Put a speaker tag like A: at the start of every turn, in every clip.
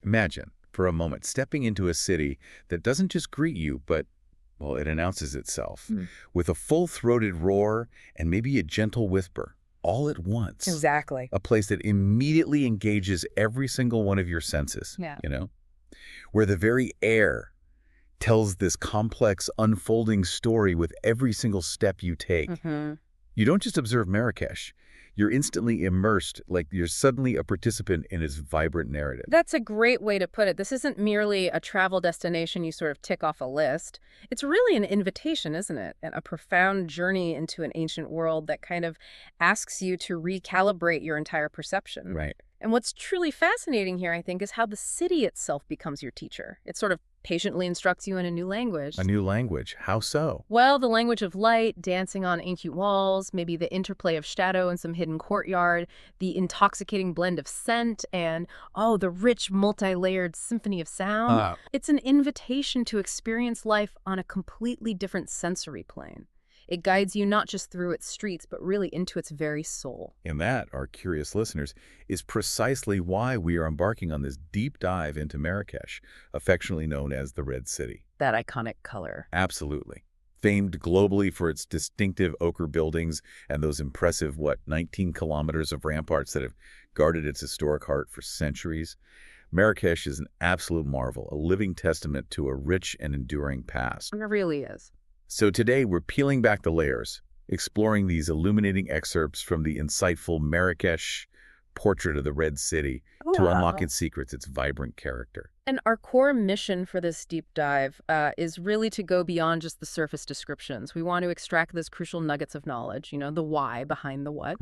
A: Imagine, for a moment, stepping into a city that doesn't just greet you, but, well, it announces itself
B: Hmm.
A: with a full-throated roar and maybe a gentle whisper, all at once.
B: Exactly.
A: A place that immediately engages every single one of your senses,
B: Yeah.
A: where the very air tells this complex, unfolding story with every single step you take.
B: hmm
A: You don't just observe Marrakesh. You're instantly immersed, like you're suddenly a participant in its vibrant narrative.
B: That's a great way to put it. This isn't merely a travel destination you sort of tick off a list. It's really an invitation, isn't it? And a profound journey into an ancient world that kind of asks you to recalibrate your entire perception.
A: Right.
B: And what's truly fascinating here, I think, is how the city itself becomes your teacher. It sort of patiently instructs you in a new language.
A: A new language. How so?
B: Well, the language of light, dancing on ancient walls, maybe the interplay of shadow in some hidden courtyard, the intoxicating blend of scent, and, oh, the rich, multi-layered symphony of sound. It's an invitation to experience life on a completely different sensory plane. It guides you not just through its streets, but really into its very soul.
A: And that, our curious listeners, is precisely why we are embarking on this deep dive into Marrakesh, affectionately known as the Red City.
B: That iconic color.
A: Absolutely. Famed globally for its distinctive ochre buildings and those impressive, 19 kilometers of ramparts that have guarded its historic heart for centuries. Marrakesh is an absolute marvel, a living testament to a rich and enduring past.
B: It really is.
A: So today we're peeling back the layers, exploring these illuminating excerpts from the insightful Marrakesh portrait of the Red City to unlock its secrets, its vibrant character.
B: And our core mission for this deep dive is really to go beyond just the surface descriptions. We want to extract those crucial nuggets of knowledge, the why behind the what,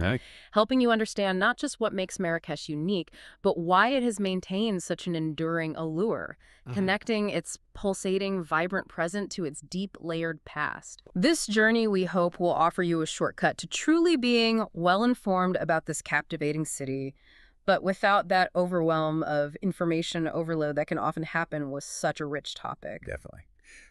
B: helping you understand not just what makes Marrakesh unique, but why it has maintained such an enduring allure, connecting its pulsating, vibrant present to its deep, layered past. This journey, we hope, will offer you a shortcut to truly being well-informed about this captivating city, but without that overwhelm of information overload that can often happen with such a rich topic.
A: Definitely.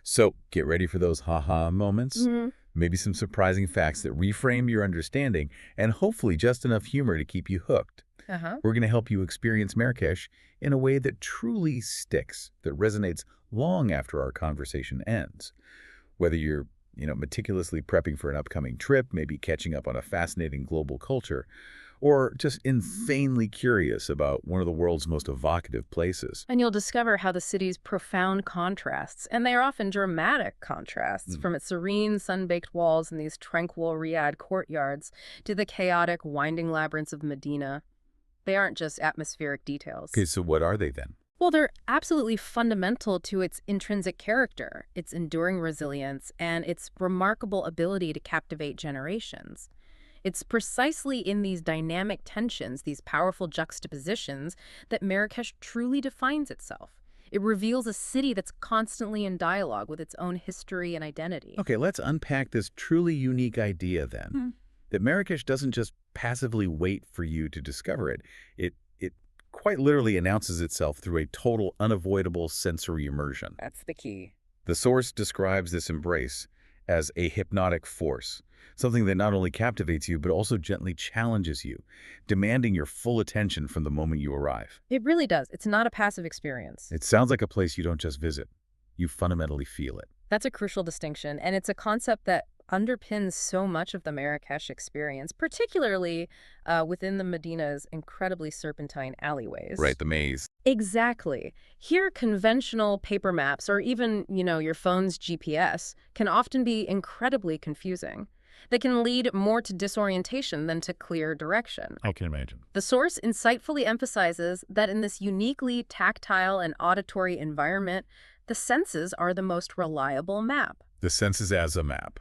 A: So get ready for those ha-ha moments, maybe some surprising facts that reframe your understanding, and hopefully just enough humor to keep you hooked. We're going to help you experience Marrakesh in a way that truly sticks, that resonates long after our conversation ends. Whether you're meticulously prepping for an upcoming trip, maybe catching up on a fascinating global culture, or just insanely curious about one of the world's most evocative places.
B: And you'll discover how the city's profound contrasts, and they are often dramatic contrasts, from its serene, sun-baked walls and these tranquil Riyadh courtyards to the chaotic, winding labyrinths of Medina. They aren't just atmospheric details.
A: Okay, so what are they then?
B: Well, they're absolutely fundamental to its intrinsic character, its enduring resilience, and its remarkable ability to captivate generations. It's precisely in these dynamic tensions, these powerful juxtapositions, that Marrakesh truly defines itself. It reveals a city that's constantly in dialogue with its own history and identity.
A: Okay, let's unpack this truly unique idea then. That Marrakesh doesn't just passively wait for you to discover it. It quite literally announces itself through a total, unavoidable sensory immersion.
B: That's the key.
A: The source describes this embrace as a hypnotic force, something that not only captivates you, but also gently challenges you, demanding your full attention from the moment you arrive.
B: It really does. It's not a passive experience.
A: It sounds like a place you don't just visit. You fundamentally feel it.
B: That's a crucial distinction, and it's a concept that underpins so much of the Marrakesh experience, particularly within the Medina's incredibly serpentine alleyways.
A: Right, the maze.
B: Exactly. Here, conventional paper maps or even, your phone's GPS can often be incredibly confusing. They can lead more to disorientation than to clear direction.
A: I can imagine.
B: The source insightfully emphasizes that in this uniquely tactile and auditory environment, the senses are the most reliable map.
A: The senses as a map.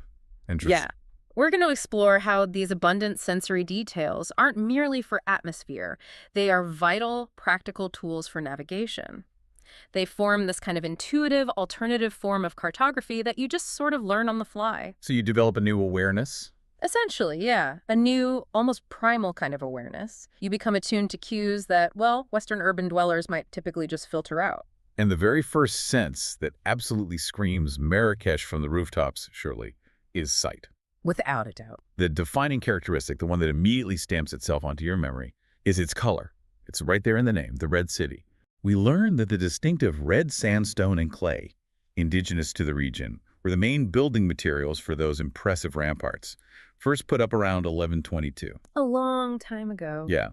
A: Interesting.
B: Yeah. We're going to explore how these abundant sensory details aren't merely for atmosphere. They are vital, practical tools for navigation. They form this kind of intuitive, alternative form of cartography that you just sort of learn on the fly.
A: So you develop a new awareness?
B: Essentially, yeah. A new, almost primal kind of awareness. You become attuned to cues that, Western urban dwellers might typically just filter out.
A: And the very first sense that absolutely screams Marrakesh from the rooftops, surely, is sight.
B: Without a doubt.
A: The defining characteristic, the one that immediately stamps itself onto your memory, is its color. It's right there in the name, the Red City. We learn that the distinctive red sandstone and clay, indigenous to the region, were the main building materials for those impressive ramparts, first put up around 1122.
B: A long time ago.
A: Yeah,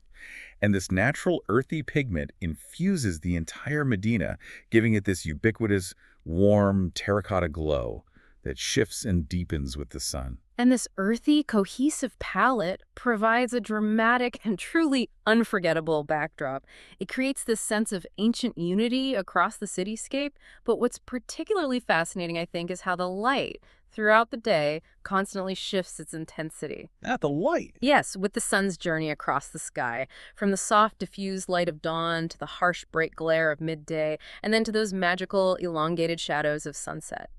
A: and this natural earthy pigment infuses the entire Medina, giving it this ubiquitous, warm terracotta glow that shifts and deepens with the sun.
B: And this earthy, cohesive palette provides a dramatic and truly unforgettable backdrop. It creates this sense of ancient unity across the cityscape, but what's particularly fascinating, I think, is how the light, throughout the day, constantly shifts its intensity.
A: The light.
B: Yes, with the sun's journey across the sky, from the soft, diffused light of dawn to the harsh, bright glare of midday, and then to those magical, elongated shadows of sunset.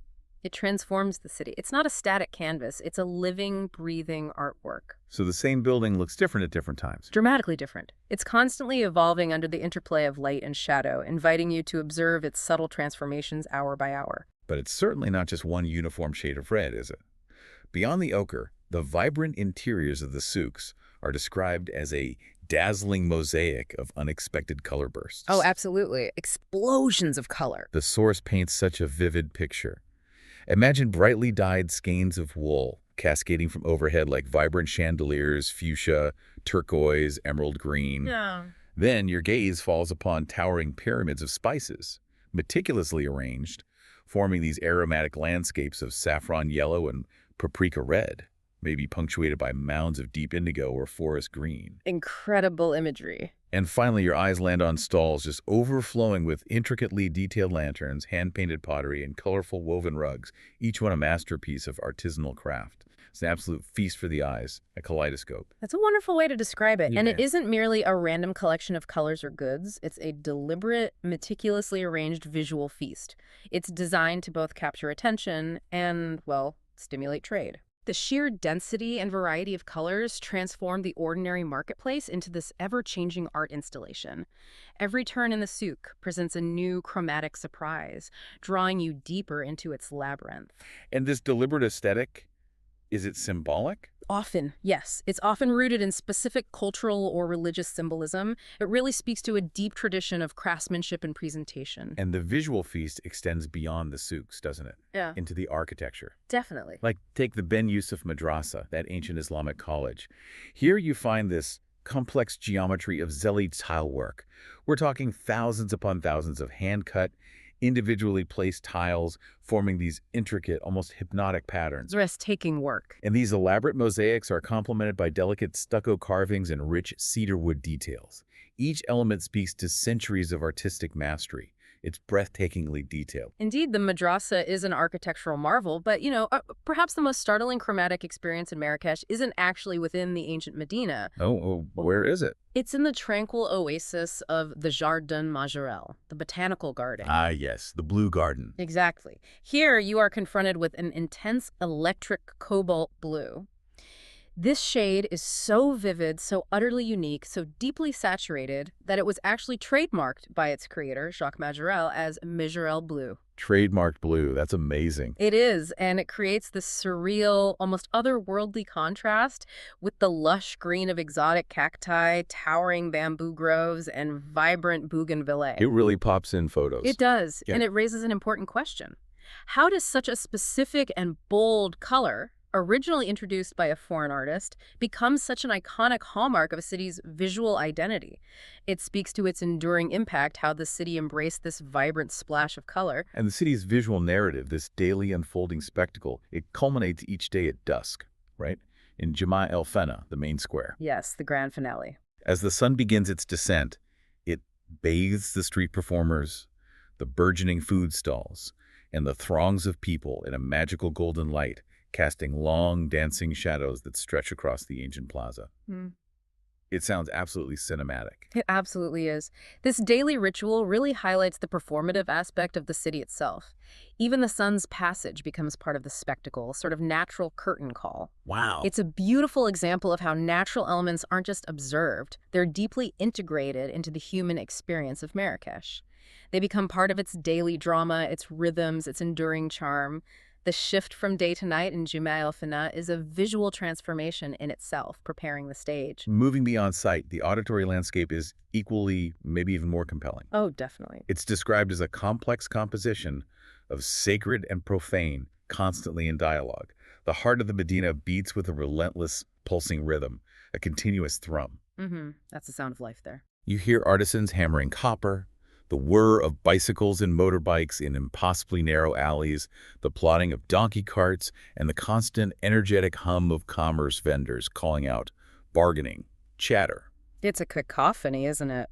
B: It transforms the city. It's not a static canvas. It's a living, breathing artwork.
A: So the same building looks different at different times.
B: Dramatically different. It's constantly evolving under the interplay of light and shadow, inviting you to observe its subtle transformations hour by hour.
A: But it's certainly not just one uniform shade of red, is it? Beyond the ochre, the vibrant interiors of the souks are described as a dazzling mosaic of unexpected color bursts.
B: Oh, absolutely. Explosions of color.
A: The source paints such a vivid picture. Imagine brightly dyed skeins of wool cascading from overhead like vibrant chandeliers, fuchsia, turquoise, emerald green.
B: Yeah.
A: Then your gaze falls upon towering pyramids of spices, meticulously arranged, forming these aromatic landscapes of saffron yellow and paprika red, maybe punctuated by mounds of deep indigo or forest green.
B: Incredible imagery.
A: And finally, your eyes land on stalls just overflowing with intricately detailed lanterns, hand-painted pottery, and colorful woven rugs, each one a masterpiece of artisanal craft. It's an absolute feast for the eyes, a kaleidoscope.
B: That's a wonderful way to describe it.
A: Yeah.
B: And it isn't merely a random collection of colors or goods. It's a deliberate, meticulously arranged visual feast. It's designed to both capture attention and, well, stimulate trade. The sheer density and variety of colors transform the ordinary marketplace into this ever-changing art installation. Every turn in the souk presents a new chromatic surprise, drawing you deeper into its labyrinth.
A: And this deliberate aesthetic, is it symbolic?
B: Often, yes. It's often rooted in specific cultural or religious symbolism. It really speaks to a deep tradition of craftsmanship and presentation.
A: And the visual feast extends beyond the souks, doesn't it?
B: Yeah.
A: Into the architecture.
B: Definitely.
A: Like, take the Ben Yusuf Madrasa, that ancient Islamic college. Here you find this complex geometry of Zeli tile work. We're talking thousands upon thousands of hand-cut, individually placed tiles forming these intricate, almost hypnotic patterns.
B: Breathtaking work.
A: And these elaborate mosaics are complemented by delicate stucco carvings and rich cedarwood details. Each element speaks to centuries of artistic mastery. It's breathtakingly detailed.
B: Indeed, the madrasa is an architectural marvel, but, perhaps the most startling chromatic experience in Marrakesh isn't actually within the ancient Medina.
A: Oh, where is it?
B: It's in the tranquil oasis of the Jardin Majorel, the botanical garden.
A: Ah, yes, the Blue Garden.
B: Exactly. Here, you are confronted with an intense electric cobalt blue. This shade is so vivid, so utterly unique, so deeply saturated that it was actually trademarked by its creator, Jacques Majorel, as Majorel Blue.
A: Trademarked blue. That's amazing.
B: It is, and it creates this surreal, almost otherworldly contrast with the lush green of exotic cacti, towering bamboo groves, and vibrant bougainvillea.
A: It really pops in photos.
B: It does,
A: Yeah.
B: and it raises an important question. How does such a specific and bold color, originally introduced by a foreign artist, becomes such an iconic hallmark of a city's visual identity? It speaks to its enduring impact, how the city embraced this vibrant splash of color.
A: And the city's visual narrative, this daily unfolding spectacle, it culminates each day at dusk, right? In Jama' el-Fna, the main square.
B: Yes, the grand finale.
A: As the sun begins its descent, it bathes the street performers, the burgeoning food stalls, and the throngs of people in a magical golden light, casting long, dancing shadows that stretch across the ancient plaza. It sounds absolutely cinematic.
B: It absolutely is. This daily ritual really highlights the performative aspect of the city itself. Even the sun's passage becomes part of the spectacle, a sort of natural curtain call.
A: Wow.
B: It's a beautiful example of how natural elements aren't just observed, they're deeply integrated into the human experience of Marrakesh. They become part of its daily drama, its rhythms, its enduring charm. The shift from day to night in el-Fna is a visual transformation in itself, preparing the stage.
A: Moving beyond sight, the auditory landscape is equally, maybe even more compelling.
B: Oh, definitely.
A: It's described as a complex composition of sacred and profane, constantly in dialogue. The heart of the Medina beats with a relentless, pulsing rhythm, a continuous thrum.
B: That's the sound of life there.
A: You hear artisans hammering copper, the whir of bicycles and motorbikes in impossibly narrow alleys, the plodding of donkey carts, and the constant, energetic hum of commerce vendors calling out, bargaining, chatter.
B: It's a cacophony, isn't it?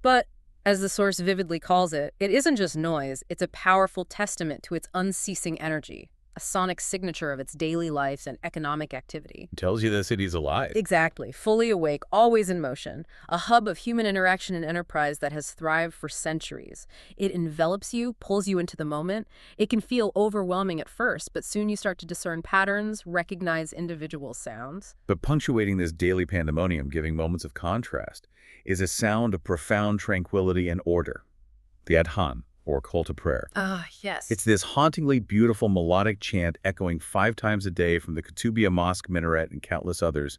B: But, as the source vividly calls it, it isn't just noise, it's a powerful testament to its unceasing energy, a sonic signature of its daily life and economic activity.
A: It tells you the city's alive.
B: Exactly. Fully awake, always in motion. A hub of human interaction and enterprise that has thrived for centuries. It envelops you, pulls you into the moment. It can feel overwhelming at first, but soon you start to discern patterns, recognize individual sounds.
A: But punctuating this daily pandemonium, giving moments of contrast, is a sound of profound tranquility and order. The adhan, or call to prayer.
B: Yes.
A: It's this hauntingly beautiful melodic chant echoing 5 times a day from the Kutubiyya Mosque minaret and countless others,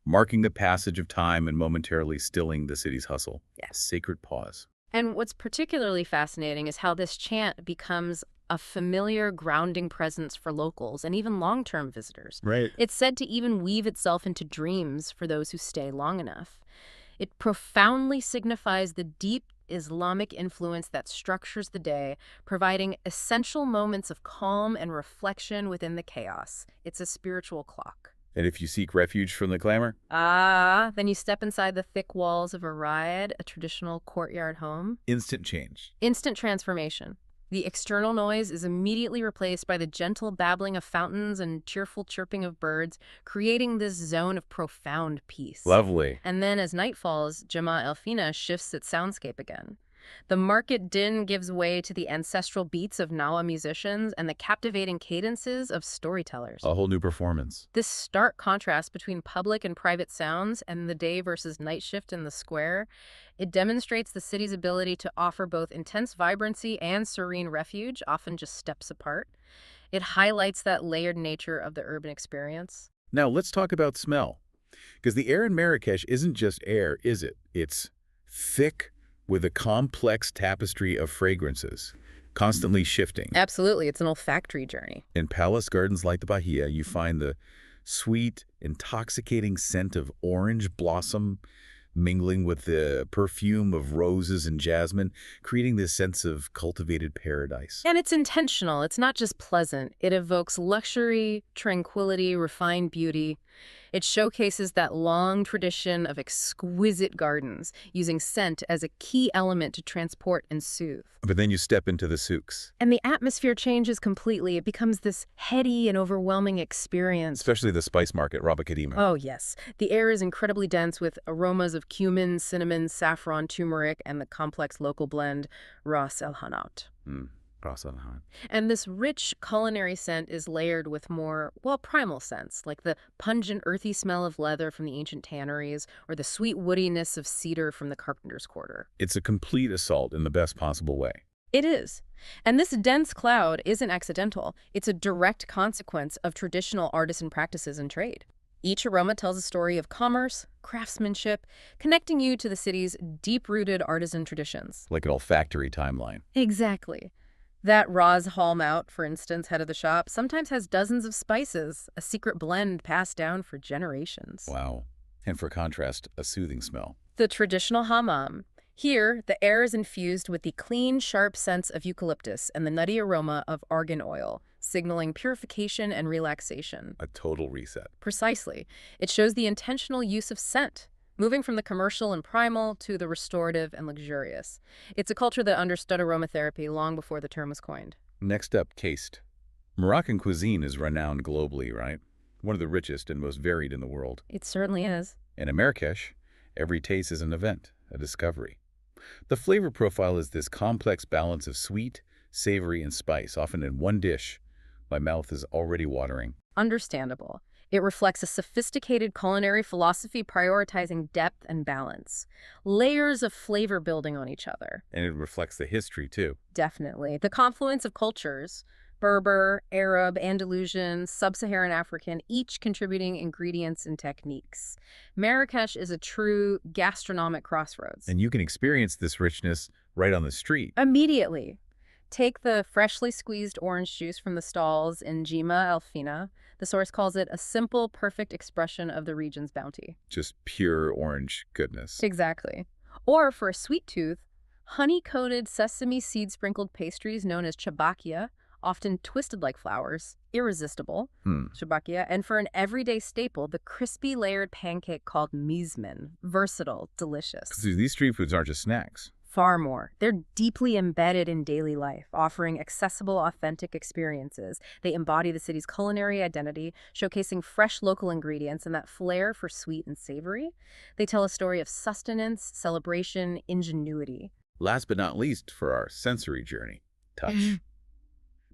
A: marking the passage of time and momentarily stilling the city's hustle.
B: Yes.
A: Sacred pause.
B: And what's particularly fascinating is how this chant becomes a familiar grounding presence for locals and even long-term visitors.
A: Right.
B: It's said to even weave itself into dreams for those who stay long enough. It profoundly signifies the deep Islamic influence that structures the day, providing essential moments of calm and reflection within the chaos. It's a spiritual clock.
A: And if you seek refuge from the clamor?
B: Then you step inside the thick walls of a riad, a traditional courtyard home.
A: Instant change.
B: Instant transformation. The external noise is immediately replaced by the gentle babbling of fountains and cheerful chirping of birds, creating this zone of profound peace.
A: Lovely.
B: And then as night falls, el-Fna shifts its soundscape again. The market din gives way to the ancestral beats of Nawa musicians and the captivating cadences of storytellers.
A: A whole new performance.
B: This stark contrast between public and private sounds and the day versus night shift in the square, it demonstrates the city's ability to offer both intense vibrancy and serene refuge, often just steps apart. It highlights that layered nature of the urban experience.
A: Now let's talk about smell. Because the air in Marrakesh isn't just air, is it? It's thick, with a complex tapestry of fragrances, constantly shifting.
B: Absolutely, it's an olfactory journey.
A: In palace gardens like the Bahia, you find the sweet, intoxicating scent of orange blossom mingling with the perfume of roses and jasmine, creating this sense of cultivated paradise.
B: And it's intentional. It's not just pleasant. It evokes luxury, tranquility, refined beauty. It showcases that long tradition of exquisite gardens, using scent as a key element to transport and soothe.
A: But then you step into the souks.
B: And the atmosphere changes completely. It becomes this heady and overwhelming experience.
A: Especially the spice market, Rabah Kadima.
B: Oh, yes. The air is incredibly dense with aromas of cumin, cinnamon, saffron, turmeric, and the complex local blend, Ras el-Hanout. And this rich culinary scent is layered with more, well, primal scents, like the pungent, earthy smell of leather from the ancient tanneries or the sweet woodiness of cedar from the carpenter's quarter.
A: It's a complete assault in the best possible way.
B: It is. And this dense cloud isn't accidental. It's a direct consequence of traditional artisan practices and trade. Each aroma tells a story of commerce, craftsmanship, connecting you to the city's deep-rooted artisan traditions.
A: Like an olfactory timeline.
B: Exactly. That Ras Hallmout, for instance, head of the shop, sometimes has dozens of spices, a secret blend passed down for generations.
A: Wow. And for contrast, a soothing smell.
B: The traditional hammam. Here, the air is infused with the clean, sharp scents of eucalyptus and the nutty aroma of argan oil, signaling purification and relaxation.
A: A total reset.
B: Precisely. It shows the intentional use of scent, moving from the commercial and primal to the restorative and luxurious. It's a culture that understood aromatherapy long before the term was coined.
A: Next up, taste. Moroccan cuisine is renowned globally, right? One of the richest and most varied in the world.
B: It certainly is.
A: And in Marrakesh, every taste is an event, a discovery. The flavor profile is this complex balance of sweet, savory, and spice, often in one dish. My mouth is already watering.
B: Understandable. It reflects a sophisticated culinary philosophy prioritizing depth and balance. Layers of flavor building on each other.
A: And it reflects the history, too.
B: Definitely. The confluence of cultures, Berber, Arab, Andalusian, Sub-Saharan African, each contributing ingredients and techniques. Marrakesh is a true gastronomic crossroads.
A: And you can experience this richness right on the street.
B: Immediately. Take the freshly squeezed orange juice from the stalls in Jima el-Fna. The source calls it a simple, perfect expression of the region's bounty.
A: Just pure orange goodness.
B: Exactly. Or for a sweet tooth, honey-coated sesame seed-sprinkled pastries known as chabakia, often twisted like flowers, irresistible, chabakia, and for an everyday staple, the crispy layered pancake called mizmen, versatile, delicious.
A: Because these street foods aren't just snacks.
B: Far more. They're deeply embedded in daily life, offering accessible, authentic experiences. They embody the city's culinary identity, showcasing fresh local ingredients and that flair for sweet and savory. They tell a story of sustenance, celebration, ingenuity.
A: Last but not least, for our sensory journey, touch.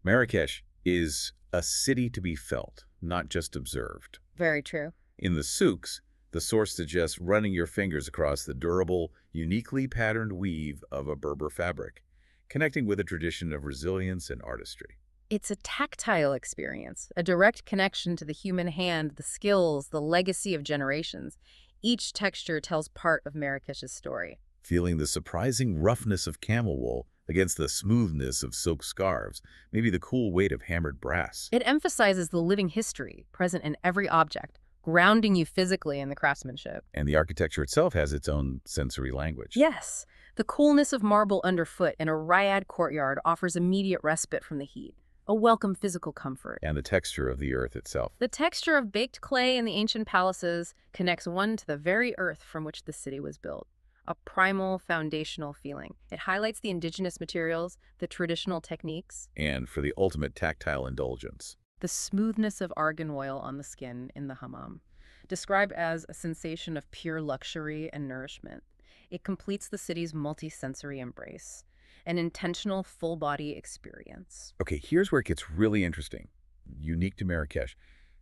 A: Marrakesh is a city to be felt, not just observed.
B: Very true.
A: In the souks, the source suggests running your fingers across the durable, uniquely patterned weave of a Berber fabric, connecting with a tradition of resilience and artistry.
B: It's a tactile experience, a direct connection to the human hand, the skills, the legacy of generations. Each texture tells part of Marrakesh's story.
A: Feeling the surprising roughness of camel wool against the smoothness of silk scarves, maybe the cool weight of hammered brass.
B: It emphasizes the living history present in every object, grounding you physically in the craftsmanship.
A: And the architecture itself has its own sensory language.
B: Yes, the coolness of marble underfoot in a riad courtyard offers immediate respite from the heat, a welcome physical comfort.
A: And the texture of the earth itself.
B: The texture of baked clay in the ancient palaces connects one to the very earth from which the city was built. A primal, foundational feeling. It highlights the indigenous materials, the traditional techniques.
A: And for the ultimate tactile indulgence.
B: The smoothness of argan oil on the skin in the hammam, described as a sensation of pure luxury and nourishment. It completes the city's multi-sensory embrace, an intentional full-body experience.
A: Okay, here's where it gets really interesting, unique to Marrakesh.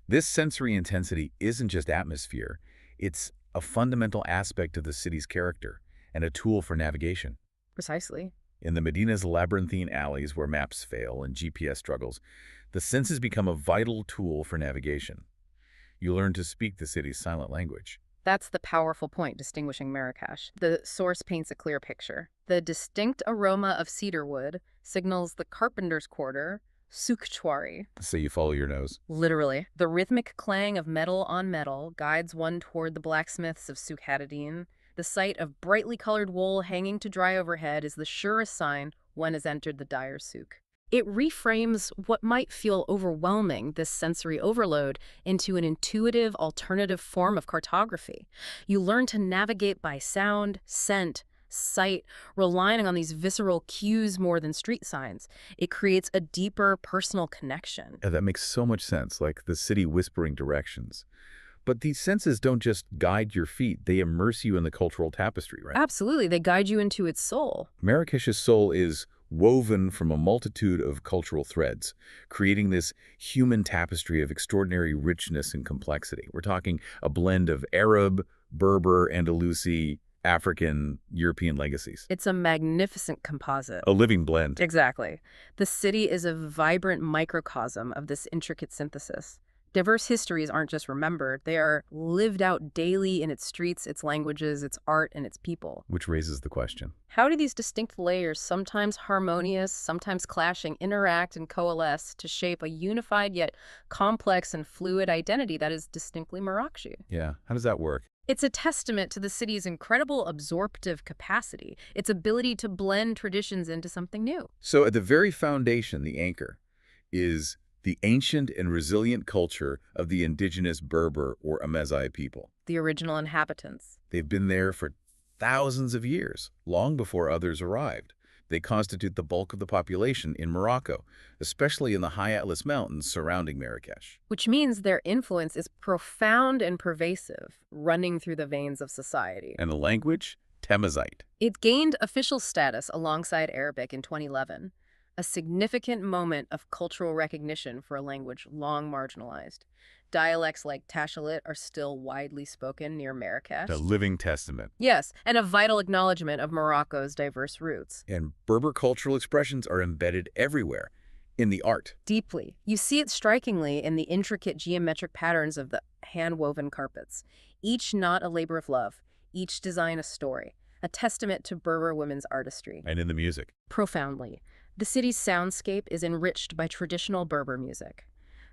A: This sensory intensity isn't just atmosphere, it's a fundamental aspect of the city's character and a tool for navigation.
B: Precisely.
A: In the Medina's labyrinthine alleys where maps fail and GPS struggles, the senses become a vital tool for navigation. You learn to speak the city's silent language.
B: That's the powerful point distinguishing Marrakesh. The source paints a clear picture. The distinct aroma of cedarwood signals the carpenter's quarter, soukchwari.
A: So you follow your nose.
B: Literally. The rhythmic clang of metal on metal guides one toward the blacksmiths of Souk Hadidin. The sight of brightly colored wool hanging to dry overhead is the surest sign one has entered the dyer souk. It reframes what might feel overwhelming, this sensory overload, into an intuitive, alternative form of cartography. You learn to navigate by sound, scent, sight, relying on these visceral cues more than street signs. It creates a deeper personal connection.
A: Yeah, that makes so much sense, like the city whispering directions. But these senses don't just guide your feet, they immerse you in the cultural tapestry, right?
B: Absolutely, they guide you into its soul.
A: Marrakesh's soul is woven from a multitude of cultural threads, creating this human tapestry of extraordinary richness and complexity. We're talking a blend of Arab, Berber, Andalusi, African, European legacies.
B: It's a magnificent composite.
A: A living blend.
B: Exactly. The city is a vibrant microcosm of this intricate synthesis. Diverse histories aren't just remembered, they are lived out daily in its streets, its languages, its art, and its people.
A: Which raises the question.
B: How do these distinct layers, sometimes harmonious, sometimes clashing, interact and coalesce to shape a unified yet complex and fluid identity that is distinctly Marrakech?
A: Yeah, how does that work?
B: It's a testament to the city's incredible absorptive capacity, its ability to blend traditions into something new.
A: So at the very foundation, the anchor, is the ancient and resilient culture of the indigenous Berber or Amazigh people.
B: The original inhabitants.
A: They've been there for thousands of years, long before others arrived. They constitute the bulk of the population in Morocco, especially in the high Atlas Mountains surrounding Marrakesh.
B: Which means their influence is profound and pervasive, running through the veins of society.
A: And the language? Tamazight.
B: It gained official status alongside Arabic in 2011. A significant moment of cultural recognition for a language long marginalized. Dialects like Tashalit are still widely spoken near Marrakesh.
A: A living testament.
B: Yes, and a vital acknowledgement of Morocco's diverse roots.
A: And Berber cultural expressions are embedded everywhere. In the art.
B: Deeply. You see it strikingly in the intricate geometric patterns of the hand-woven carpets. Each knot a labor of love, each design a story, a testament to Berber women's artistry.
A: And in the music.
B: Profoundly. The city's soundscape is enriched by traditional Berber music.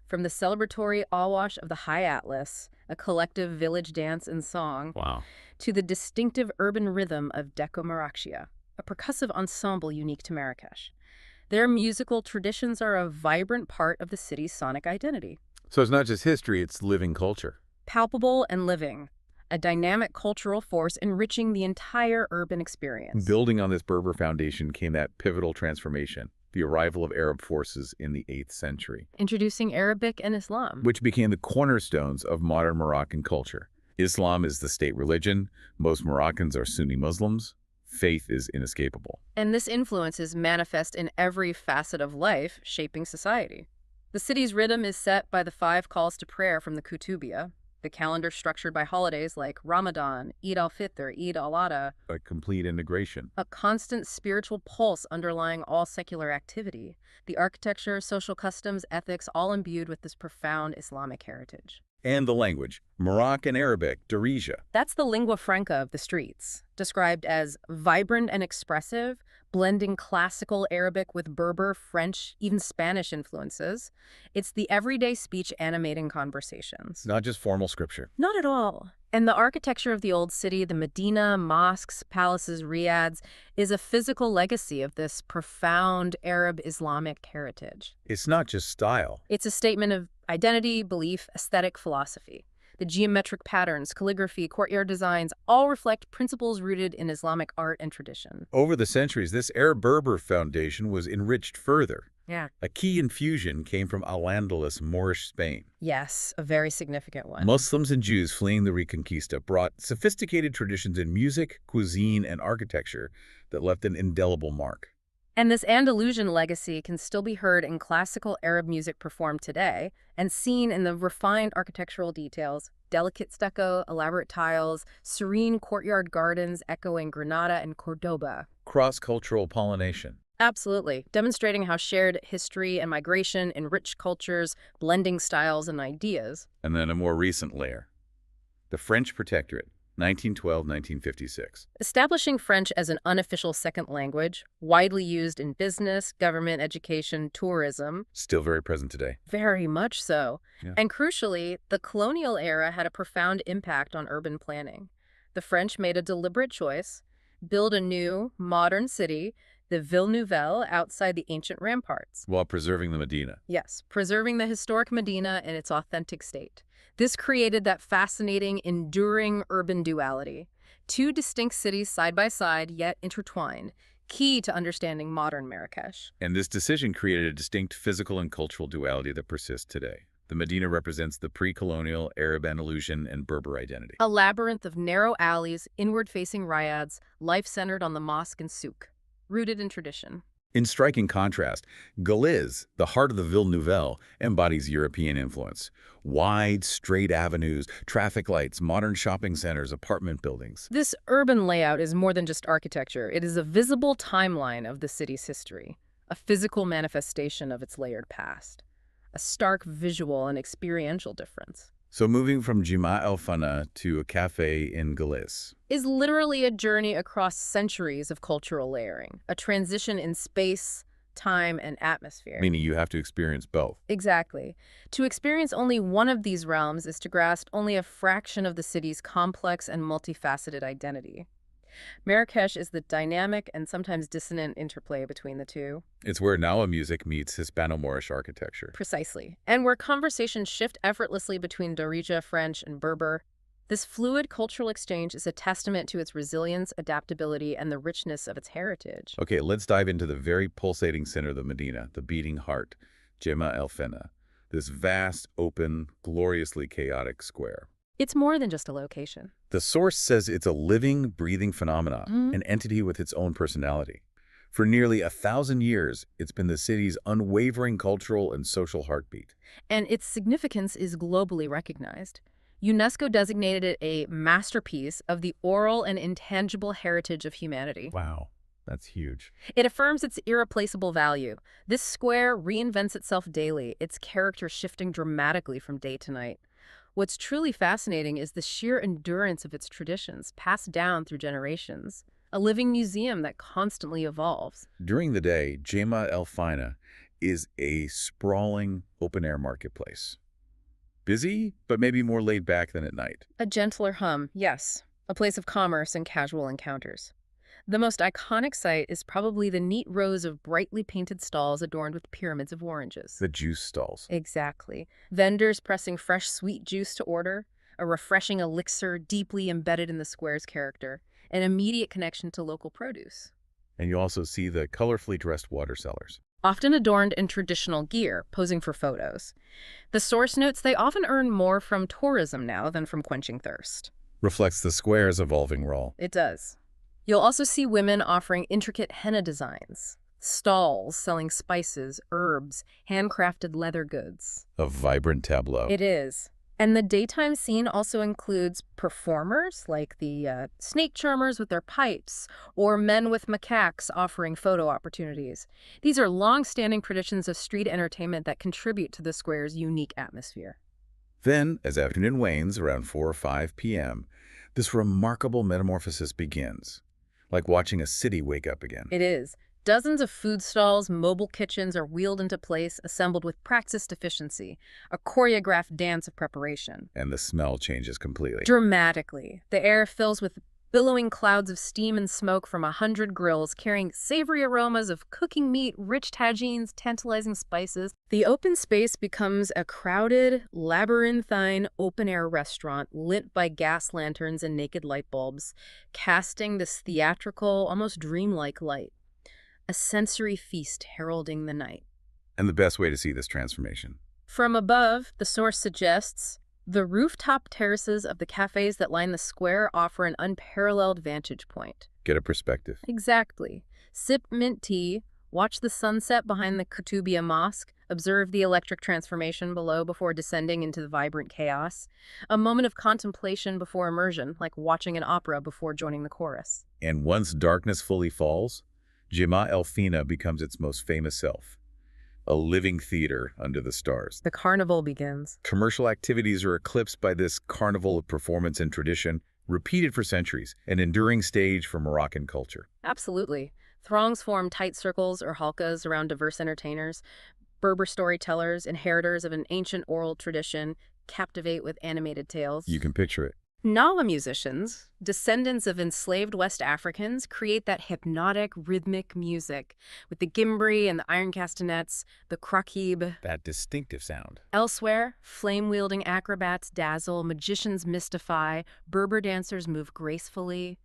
B: From the celebratory awash of the High Atlas, a collective village dance and song,
A: Wow.
B: to the distinctive urban rhythm of Deco Marrakechia, a percussive ensemble unique to Marrakesh. Their musical traditions are a vibrant part of the city's sonic identity.
A: So it's not just history, it's living culture.
B: Palpable and living, a dynamic cultural force enriching the entire urban experience.
A: Building on this Berber foundation came that pivotal transformation, the arrival of Arab forces in the 8th century.
B: Introducing Arabic and Islam.
A: Which became the cornerstones of modern Moroccan culture. Islam is the state religion. Most Moroccans are Sunni Muslims. Faith is inescapable.
B: And this influence is manifest in every facet of life, shaping society. The city's rhythm is set by the 5 calls to prayer from the Kutubiyya, the calendar structured by holidays like Ramadan, Eid al-Fitr, Eid al-Adha.
A: A complete integration.
B: A constant spiritual pulse underlying all secular activity. The architecture, social customs, ethics, all imbued with this profound Islamic heritage.
A: And the language, Moroccan Arabic, Darija.
B: That's the lingua franca of the streets, described as vibrant and expressive, blending classical Arabic with Berber, French, even Spanish influences. It's the everyday speech animating conversations.
A: Not just formal scripture.
B: Not at all. And the architecture of the old city, the Medina, mosques, palaces, riads, is a physical legacy of this profound Arab Islamic heritage.
A: It's not just style.
B: It's a statement of identity, belief, aesthetic philosophy. The geometric patterns, calligraphy, courtyard designs all reflect principles rooted in Islamic art and tradition.
A: Over the centuries, this Arab-Berber foundation was enriched further.
B: Yeah.
A: A key infusion came from Al-Andalus, Moorish Spain.
B: Yes, a very significant one.
A: Muslims and Jews fleeing the Reconquista brought sophisticated traditions in music, cuisine, and architecture that left an indelible mark.
B: And this Andalusian legacy can still be heard in classical Arab music performed today and seen in the refined architectural details, delicate stucco, elaborate tiles, serene courtyard gardens echoing Granada and Cordoba.
A: Cross-cultural pollination.
B: Absolutely, demonstrating how shared history and migration enrich cultures, blending styles and ideas.
A: And then a more recent layer, the French Protectorate, 1912-1956.
B: Establishing French as an unofficial second language, widely used in business, government, education, tourism.
A: Still very present today.
B: Very much so.
A: Yeah.
B: And crucially, the colonial era had a profound impact on urban planning. The French made a deliberate choice, build a new, modern city, the Ville Nouvelle, outside the ancient ramparts.
A: While preserving the Medina.
B: Yes, preserving the historic Medina in its authentic state. This created that fascinating, enduring urban duality. 2 distinct cities side by side, yet intertwined, key to understanding modern Marrakesh.
A: And this decision created a distinct physical and cultural duality that persists today. The Medina represents the pre-colonial Arab Andalusian and Berber identity.
B: A labyrinth of narrow alleys, inward-facing riads, life centered on the mosque and souk, rooted in tradition.
A: In striking contrast, Galiz, the heart of the Ville Nouvelle, embodies European influence. Wide, straight avenues, traffic lights, modern shopping centers, apartment buildings.
B: This urban layout is more than just architecture. It is a visible timeline of the city's history, a physical manifestation of its layered past, a stark visual and experiential difference.
A: So moving from Jima el-Fna to a cafe in Galiz
B: is literally a journey across centuries of cultural layering, a transition in space, time, and atmosphere.
A: Meaning you have to experience both.
B: Exactly. To experience only one of these realms is to grasp only a fraction of the city's complex and multifaceted identity. Marrakesh is the dynamic and sometimes dissonant interplay between the two.
A: It's where Nawa music meets Hispano-Moorish architecture.
B: Precisely. And where conversations shift effortlessly between Darija, French, and Berber. This fluid cultural exchange is a testament to its resilience, adaptability, and the richness of its heritage.
A: Okay, let's dive into the very pulsating center of the Medina, the beating heart, Jema el-Fna, this vast, open, gloriously chaotic square.
B: It's more than just a location.
A: The source says it's a living, breathing phenomenon, an entity with its own personality. For nearly 1,000 years, it's been the city's unwavering cultural and social heartbeat.
B: And its significance is globally recognized. UNESCO designated it a masterpiece of the oral and intangible heritage of humanity.
A: Wow. That's huge.
B: It affirms its irreplaceable value. This square reinvents itself daily, its character shifting dramatically from day to night. What's truly fascinating is the sheer endurance of its traditions, passed down through generations. A living museum that constantly evolves.
A: During the day, el-Fna is a sprawling open-air marketplace. Busy, but maybe more laid back than at night.
B: A gentler hum, yes. A place of commerce and casual encounters. The most iconic sight is probably the neat rows of brightly painted stalls adorned with pyramids of oranges.
A: The juice stalls.
B: Exactly. Vendors pressing fresh sweet juice to order, a refreshing elixir deeply embedded in the square's character, an immediate connection to local produce.
A: And you also see the colorfully dressed water sellers.
B: Often adorned in traditional gear, posing for photos. The source notes they often earn more from tourism now than from quenching thirst.
A: Reflects the square's evolving role.
B: It does. You'll also see women offering intricate henna designs, stalls selling spices, herbs, handcrafted leather goods.
A: A vibrant tableau.
B: It is. And the daytime scene also includes performers, like the snake charmers with their pipes, or men with macaques offering photo opportunities. These are long-standing traditions of street entertainment that contribute to the square's unique atmosphere.
A: Then, as afternoon wanes around 4 or 5 p.m., this remarkable metamorphosis begins. Like watching a city wake up again.
B: It is. Dozens of food stalls, mobile kitchens are wheeled into place, assembled with practiced efficiency, a choreographed dance of preparation.
A: And the smell changes completely.
B: Dramatically. The air fills with billowing clouds of steam and smoke from 100 grills, carrying savory aromas of cooking meat, rich tagines, tantalizing spices. The open space becomes a crowded, labyrinthine open-air restaurant lit by gas lanterns and naked light bulbs, casting this theatrical, almost dreamlike light. A sensory feast heralding the night.
A: And the best way to see this transformation.
B: From above, the source suggests, the rooftop terraces of the cafes that line the square offer an unparalleled vantage point.
A: Get a perspective.
B: Exactly. Sip mint tea, watch the sunset behind the Kutubia Mosque, observe the electric transformation below before descending into the vibrant chaos. A moment of contemplation before immersion, like watching an opera before joining the chorus.
A: And once darkness fully falls, el-Fna becomes its most famous self. A living theater under the stars.
B: The carnival begins.
A: Commercial activities are eclipsed by this carnival of performance and tradition, repeated for centuries, an enduring stage for Moroccan culture.
B: Absolutely. Throngs form tight circles or halkas around diverse entertainers. Berber storytellers, inheritors of an ancient oral tradition, captivate with animated tales.
A: You can picture it.
B: Nawa musicians, descendants of enslaved West Africans, create that hypnotic, rhythmic music with the gimbri and the iron castanets, the krakib.
A: That distinctive sound.
B: Elsewhere, flame-wielding acrobats dazzle, magicians mystify, Berber dancers move gracefully.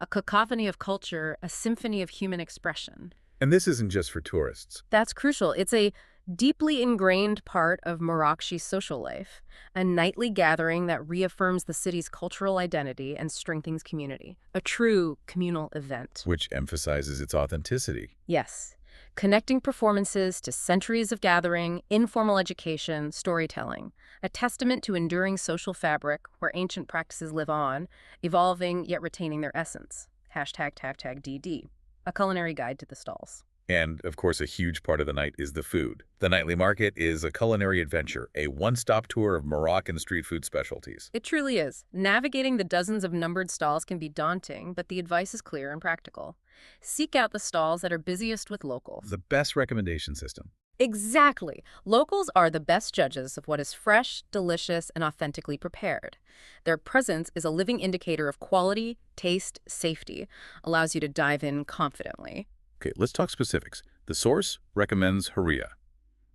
B: A cacophony of culture, a symphony of human expression.
A: And this isn't just for tourists.
B: That's crucial. It's a deeply ingrained part of Marrakesh's social life, a nightly gathering that reaffirms the city's cultural identity and strengthens community. A true communal event.
A: Which emphasizes its authenticity.
B: Yes. Connecting performances to centuries of gathering, informal education, storytelling. A testament to enduring social fabric where ancient practices live on, evolving yet retaining their essence. #DD. A culinary guide to the stalls.
A: And, of course, a huge part of the night is the food. The nightly market is a culinary adventure, a one-stop tour of Moroccan street food specialties.
B: It truly is. Navigating the dozens of numbered stalls can be daunting, but the advice is clear and practical. Seek out the stalls that are busiest with locals.
A: The best recommendation system.
B: Exactly. Locals are the best judges of what is fresh, delicious, and authentically prepared. Their presence is a living indicator of quality, taste, safety, allows you to dive in confidently.
A: Okay, let's talk specifics. The source recommends harira,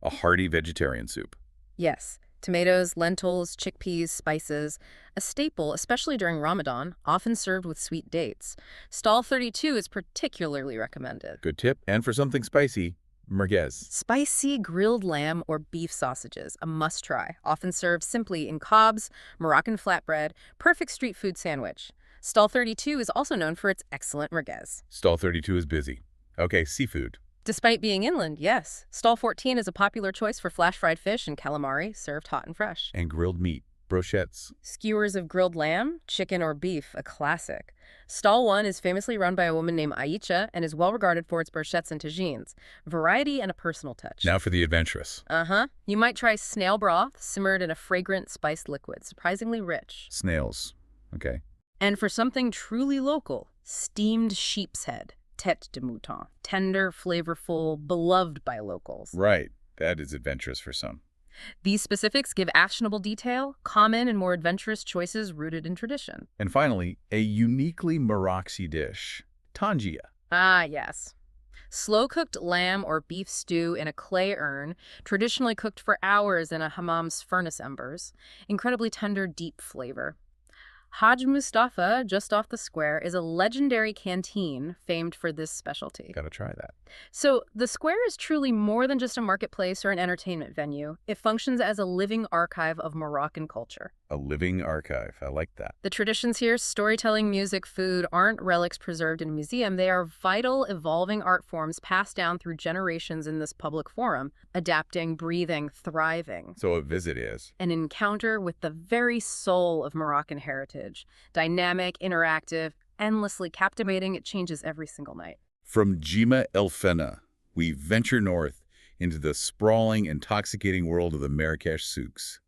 A: a hearty vegetarian soup.
B: Yes, tomatoes, lentils, chickpeas, spices, a staple, especially during Ramadan, often served with sweet dates. Stall 32 is particularly recommended.
A: Good tip. And for something spicy, merguez.
B: Spicy grilled lamb or beef sausages, a must-try, often served simply in cobs, Moroccan flatbread, perfect street food sandwich. Stall 32 is also known for its excellent merguez.
A: Stall 32 is busy. Okay, seafood.
B: Despite being inland, yes. Stall 14 is a popular choice for flash-fried fish and calamari, served hot and fresh.
A: And grilled meat. Brochettes.
B: Skewers of grilled lamb, chicken, or beef, a classic. Stall 1 is famously run by a woman named Aisha and is well regarded for its brochettes and tagines. Variety and a personal touch.
A: Now for the adventurous.
B: You might try snail broth simmered in a fragrant spiced liquid, surprisingly rich.
A: Snails. Okay.
B: And for something truly local, steamed sheep's head, tête de mouton. Tender, flavorful, beloved by locals.
A: Right. That is adventurous for some.
B: These specifics give actionable detail, common and more adventurous choices rooted in tradition.
A: And finally, a uniquely Moroccan dish, tangia.
B: Ah, yes. Slow-cooked lamb or beef stew in a clay urn, traditionally cooked for hours in a hammam's furnace embers. Incredibly tender, deep flavor. Hajj Mustafa, just off the square, is a legendary canteen famed for this specialty.
A: Gotta try that.
B: So the square is truly more than just a marketplace or an entertainment venue. It functions as a living archive of Moroccan culture.
A: A living archive. I like that.
B: The traditions here, storytelling, music, food, aren't relics preserved in a museum. They are vital, evolving art forms passed down through generations in this public forum, adapting, breathing, thriving.
A: So a visit is
B: an encounter with the very soul of Moroccan heritage. Dynamic, interactive, endlessly captivating. It changes every single night.
A: From Jima el-Fna, we venture north into the sprawling, intoxicating world of the Marrakesh souks,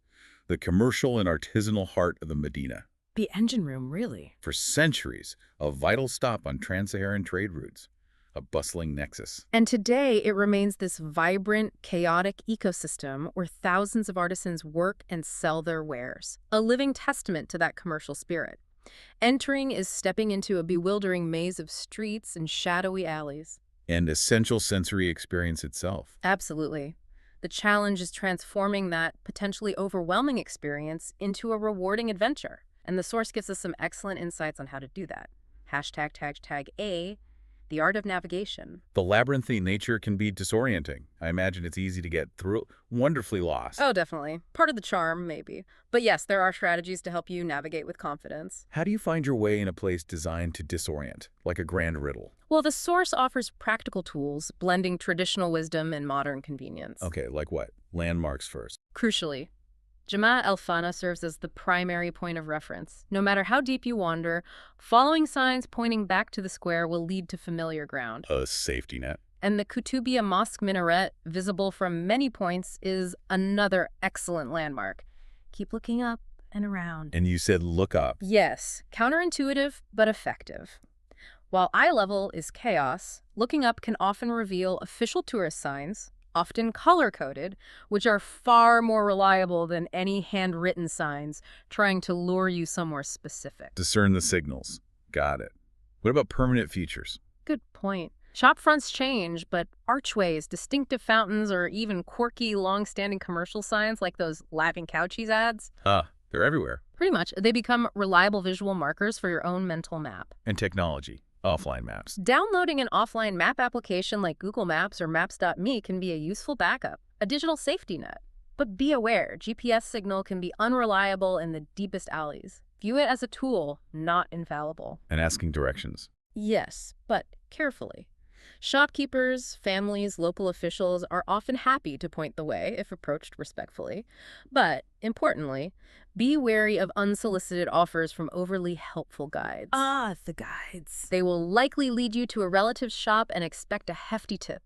A: the commercial and artisanal heart of the Medina.
B: The engine room, really.
A: For centuries, a vital stop on trans-Saharan trade routes, a bustling nexus.
B: And today, it remains this vibrant, chaotic ecosystem where thousands of artisans work and sell their wares, a living testament to that commercial spirit. Entering is stepping into a bewildering maze of streets and shadowy alleys.
A: And essential sensory experience itself.
B: Absolutely. The challenge is transforming that potentially overwhelming experience into a rewarding adventure. And the source gives us some excellent insights on how to do that. #A, the art of navigation.
A: The labyrinthine nature can be disorienting. I imagine it's easy to get through, wonderfully lost.
B: Oh, definitely. Part of the charm, maybe. But yes, there are strategies to help you navigate with confidence.
A: How do you find your way in a place designed to disorient, like a grand riddle?
B: Well, the source offers practical tools, blending traditional wisdom and modern convenience.
A: Okay, like what? Landmarks first.
B: Crucially, Jama el-Fna serves as the primary point of reference. No matter how deep you wander, following signs pointing back to the square will lead to familiar ground.
A: A safety net.
B: And the Kutubia Mosque minaret, visible from many points, is another excellent landmark. Keep looking up and around.
A: And you said look up.
B: Yes, counterintuitive but effective. While eye level is chaos, looking up can often reveal official tourist signs, often color-coded, which are far more reliable than any handwritten signs trying to lure you somewhere specific.
A: Discern the signals. Got it. What about permanent features?
B: Good point. Shop fronts change, but archways, distinctive fountains, or even quirky, long-standing commercial signs like those laughing couchies ads.
A: They're everywhere.
B: Pretty much. They become reliable visual markers for your own mental map.
A: And technology. Offline maps.
B: Downloading an offline map application like Google Maps or Maps.me can be a useful backup, a digital safety net. But be aware, GPS signal can be unreliable in the deepest alleys. View it as a tool, not infallible.
A: And asking directions.
B: Yes, but carefully. Shopkeepers, families, local officials are often happy to point the way if approached respectfully. But, importantly, be wary of unsolicited offers from overly helpful guides.
C: The guides.
B: They will likely lead you to a relative's shop and expect a hefty tip.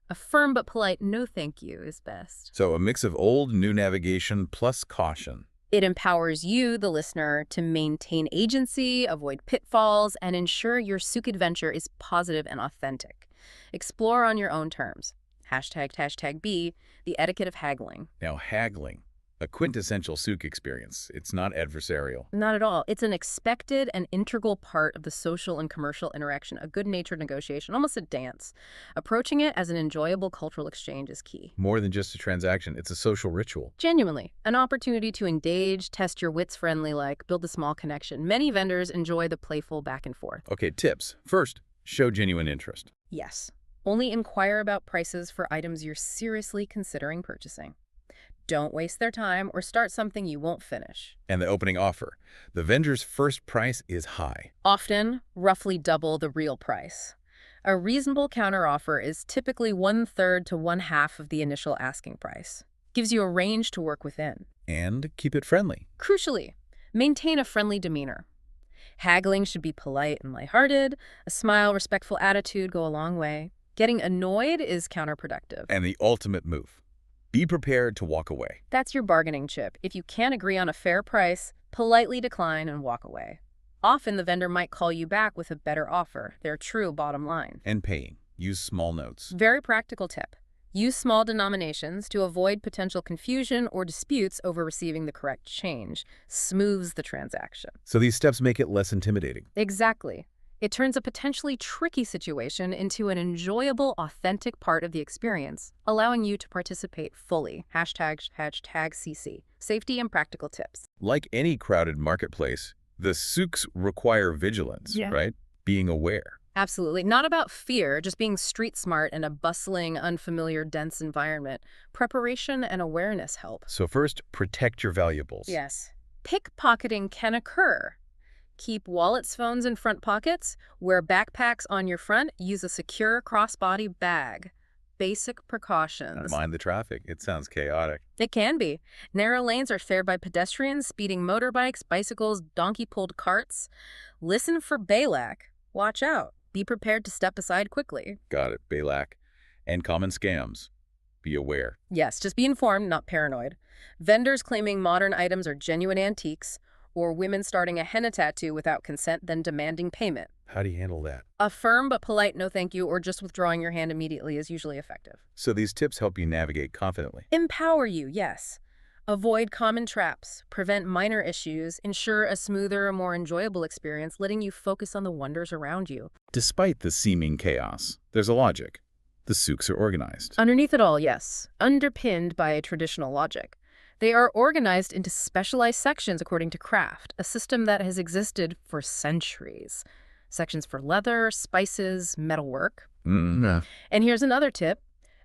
B: A firm but polite no thank you is best.
A: So a mix of old and new navigation plus caution.
B: It empowers you, the listener, to maintain agency, avoid pitfalls, and ensure your souk adventure is positive and authentic. Explore on your own terms. #B, the etiquette of haggling.
A: Now haggling, a quintessential souk experience. It's not adversarial.
B: Not at all. It's an expected and integral part of the social and commercial interaction, a good-natured negotiation, almost a dance. Approaching it as an enjoyable cultural exchange is key.
A: More than just a transaction, it's a social ritual.
B: Genuinely, an opportunity to engage, test your wits friendly-like, build a small connection. Many vendors enjoy the playful back and forth.
A: Okay, tips. First, show genuine interest.
B: Yes. Only inquire about prices for items you're seriously considering purchasing. Don't waste their time or start something you won't finish.
A: And the opening offer. The vendor's first price is high.
B: Often, roughly double the real price. A reasonable counteroffer is typically 1/3 to 1/2 of the initial asking price. Gives you a range to work within.
A: And keep it friendly.
B: Crucially, maintain a friendly demeanor. Haggling should be polite and lighthearted. A smile, respectful attitude go a long way. Getting annoyed is counterproductive.
A: And the ultimate move. Be prepared to walk away.
B: That's your bargaining chip. If you can't agree on a fair price, politely decline and walk away. Often the vendor might call you back with a better offer, their true bottom line.
A: And paying. Use small notes.
B: Very practical tip. Use small denominations to avoid potential confusion or disputes over receiving the correct change. Smooths the transaction.
A: So these steps make it less intimidating.
B: Exactly. It turns a potentially tricky situation into an enjoyable, authentic part of the experience, allowing you to participate fully. Hashtag CC. Safety and practical tips.
A: Like any crowded marketplace, the souks require vigilance, right? Being aware.
B: Absolutely. Not about fear, just being street smart in a bustling, unfamiliar, dense environment. Preparation and awareness help.
A: So first, protect your valuables.
B: Yes. Pickpocketing can occur. Keep wallets, phones in front pockets. Wear backpacks on your front. Use a secure crossbody bag. Basic precautions.
A: Mind the traffic. It sounds chaotic.
B: It can be. Narrow lanes are shared by pedestrians, speeding motorbikes, bicycles, donkey-pulled carts. Listen for Balak. Watch out. Be prepared to step aside quickly.
A: Got it, Balak. And common scams. Be aware.
B: Yes, just be informed, not paranoid. Vendors claiming modern items are genuine antiques, or women starting a henna tattoo without consent then demanding payment.
A: How do you handle that?
B: A firm but polite no thank you or just withdrawing your hand immediately is usually effective.
A: So these tips help you navigate confidently.
B: Empower you, yes. Avoid common traps, prevent minor issues, ensure a smoother, more enjoyable experience, letting you focus on the wonders around you.
A: Despite the seeming chaos, there's a logic. The souks are organized.
B: Underneath it all, yes, underpinned by a traditional logic. They are organized into specialized sections according to craft, a system that has existed for centuries. Sections for leather, spices, metalwork.
A: No.
B: And here's another tip.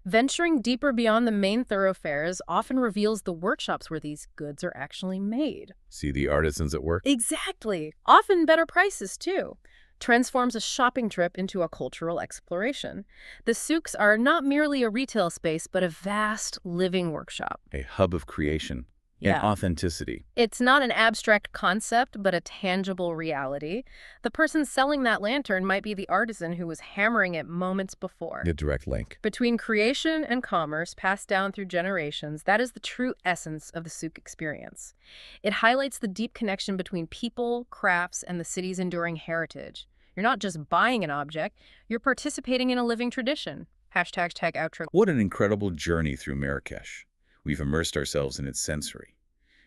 B: Venturing deeper beyond the main thoroughfares often reveals the workshops where these goods are actually made.
A: See the artisans at work?
B: Exactly. Often better prices, too. Transforms a shopping trip into a cultural exploration. The souks are not merely a retail space, but a vast living workshop.
A: A hub of creation and authenticity.
B: It's not an abstract concept, but a tangible reality. The person selling that lantern might be the artisan who was hammering it moments before.
A: A direct link.
B: Between creation and commerce passed down through generations, that is the true essence of the souk experience. It highlights the deep connection between people, crafts, and the city's enduring heritage. You're not just buying an object, you're participating in a living tradition. Hashtag outro.
A: What an incredible journey through Marrakesh. We've immersed ourselves in its sensory,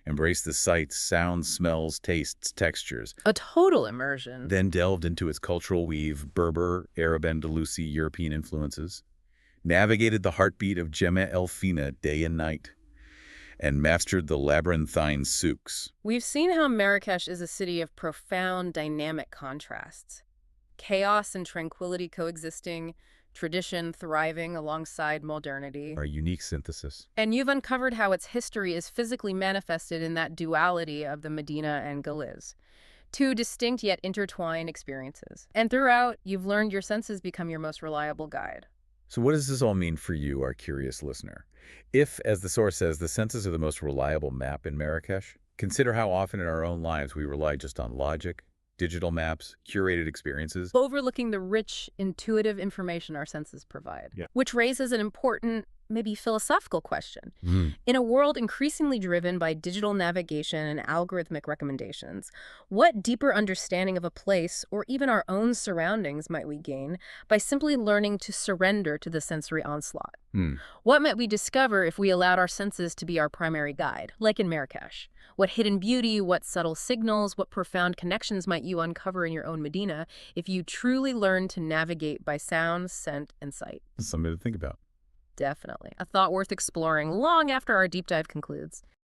A: embraced the sights, sounds, smells, tastes, textures.
B: A total immersion.
A: Then delved into its cultural weave, Berber, Arab, Andalusi, European influences. Navigated the heartbeat of Gemma el-Fna day and night. And mastered the labyrinthine souks.
B: We've seen how Marrakesh is a city of profound, dynamic contrasts. Chaos and tranquility coexisting, tradition thriving alongside modernity.
A: Our unique synthesis.
B: And you've uncovered how its history is physically manifested in that duality of the Medina and Galiz. Two distinct yet intertwined experiences. And throughout, you've learned your senses become your most reliable guide.
A: So what does this all mean for you, our curious listener? If, as the source says, the senses are the most reliable map in Marrakesh, consider how often in our own lives we rely just on logic, digital maps, curated experiences.
B: Overlooking the rich, intuitive information our senses provide. Which raises an important, maybe philosophical question. In a world increasingly driven by digital navigation and algorithmic recommendations, what deeper understanding of a place or even our own surroundings might we gain by simply learning to surrender to the sensory onslaught? What might we discover if we allowed our senses to be our primary guide, like in Marrakesh? What hidden beauty, what subtle signals, what profound connections might you uncover in your own Medina if you truly learn to navigate by sound, scent, and sight?
A: Something to think about.
B: Definitely. A thought worth exploring long after our deep dive concludes.